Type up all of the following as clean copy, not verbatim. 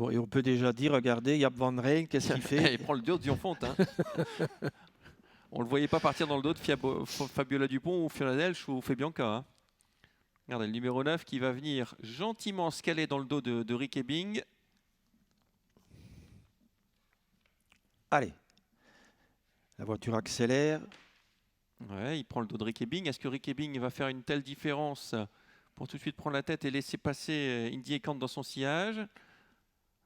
Bon, et on peut déjà dire, regardez, Yap Van Rijn, qu'est-ce qu'il fait? Il prend le dos de Dionfont. Hein. On ne le voyait pas partir dans le dos de Fabiola Dupont ou Fiona Delch ou Febianca. Hein. Regardez, le numéro 9 qui va venir gentiment se caler dans le dos de Rick Ebbing. Allez, la voiture accélère. Ouais, il prend le dos de Rick Ebbing. Est-ce que Rick Ebbing va faire une telle différence pour tout de suite prendre la tête et laisser passer Indy Ekant dans son sillage?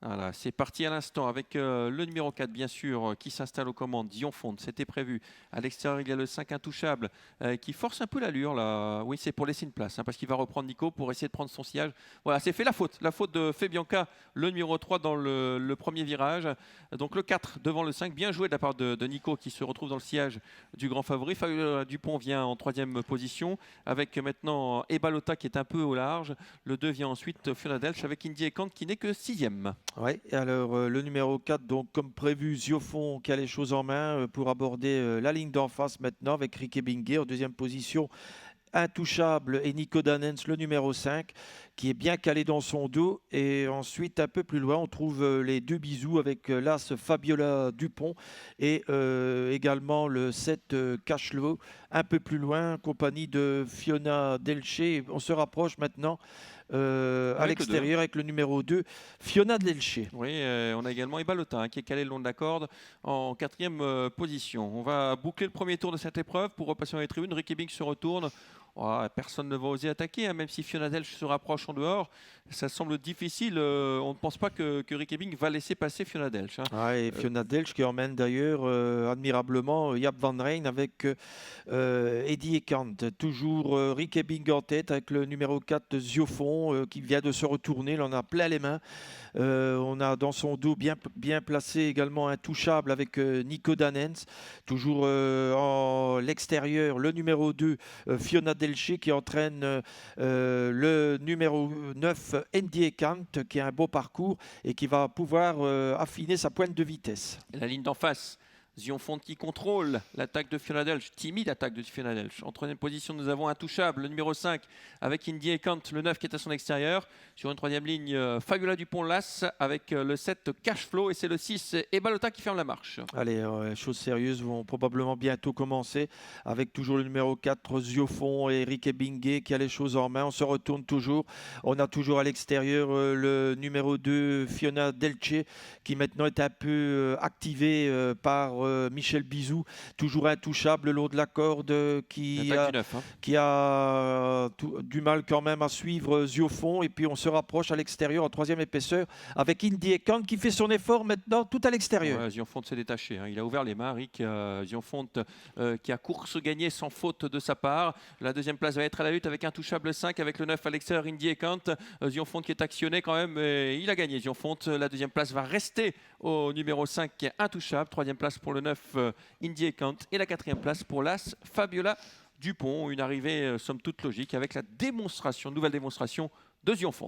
Voilà, c'est parti à l'instant avec le numéro 4, bien sûr, qui s'installe aux commandes, Dionfont, c'était prévu. À l'extérieur, il y a le 5 intouchable qui force un peu l'allure. Là. Oui, c'est pour laisser une place, hein, parce qu'il va reprendre Nico pour essayer de prendre son sillage. Voilà, c'est fait la faute de Febianca, le numéro 3 dans le premier virage. Donc le 4 devant le 5, bien joué de la part de Nico qui se retrouve dans le sillage du grand favori. Fabiola Dupont vient en 3e position avec maintenant Ebalota qui est un peu au large. Le 2 vient ensuite Fiona Delch avec Indy Ekant qui n'est que 6e. Oui, alors le numéro 4, donc comme prévu, Ziofon qui a les choses en main pour aborder la ligne d'en face maintenant avec Rick Ebbingé en 2e position. Intouchable et Nico Danens, le numéro 5, qui est bien calé dans son dos. Et ensuite, un peu plus loin, on trouve les 2 bisous avec l'As Fabiola Dupont et également le 7 Cachelot. Un peu plus loin, compagnie de Fiona Delche. On se rapproche maintenant à l'extérieur avec le numéro 2, Fiona Delche. Oui, on a également Ebalota hein, qui est calé le long de la corde en 4e position. On va boucler le premier tour de cette épreuve pour repasser dans les tribunes. Rick Ebbing se retourne. Oh, personne ne va oser attaquer, hein, même si Fiona Delch se rapproche en dehors. Ça semble difficile. On ne pense pas que Rick Ebbing va laisser passer Fiona Delch. Hein. Ah, et Fiona Delch qui emmène d'ailleurs admirablement Yap Van Rijn avec Eddie Ekant. Toujours Rick Ebbing en tête avec le numéro 4 Ziofon qui vient de se retourner. Il en a plein les mains. On a dans son dos bien placé également Intouchable avec Nico Danens. Toujours en l'extérieur, le numéro 2, Fiona Delche qui entraîne le numéro 9, Indy Ekant, qui a un beau parcours et qui va pouvoir affiner sa pointe de vitesse. Et la ligne d'en face. Dionfont qui contrôle l'attaque de Fiona Delch, timide attaque de Fiona Delch. En 3e position, nous avons Intouchable, le numéro 5, avec Indy Ekant, le 9 qui est à son extérieur. Sur une 3e ligne, Fabiola Dupont-Las avec le 7 Cashflow et c'est le 6 Ebalota qui ferme la marche. Allez, les choses sérieuses vont probablement bientôt commencer avec toujours le numéro 4, Ziofon et Rick Ebbingé qui a les choses en main. On se retourne toujours. On a toujours à l'extérieur le numéro 2, Fiona Delche, qui maintenant est un peu activé par Michel Bizou, toujours intouchable le long de la corde, qui a du mal quand même à suivre Ziofon. Et puis on se rapproche à l'extérieur en 3e épaisseur avec Indy Ekant qui fait son effort maintenant tout à l'extérieur. Ouais, Dionfont s'est détaché, hein. Il a ouvert les mains, Rick. Dionfont qui a course gagnée sans faute de sa part. La 2e place va être à la lutte avec Intouchable 5 avec le 9 à l'extérieur, Indy Ekant. Dionfont qui est actionné quand même, et il a gagné. Dionfont, la 2e place va rester au numéro 5 qui est Intouchable. 3e place pour le 9 Indy Ekant et la 4e place pour l'As Fabiola Dupont. Une arrivée somme toute logique avec la nouvelle démonstration de Dionfont.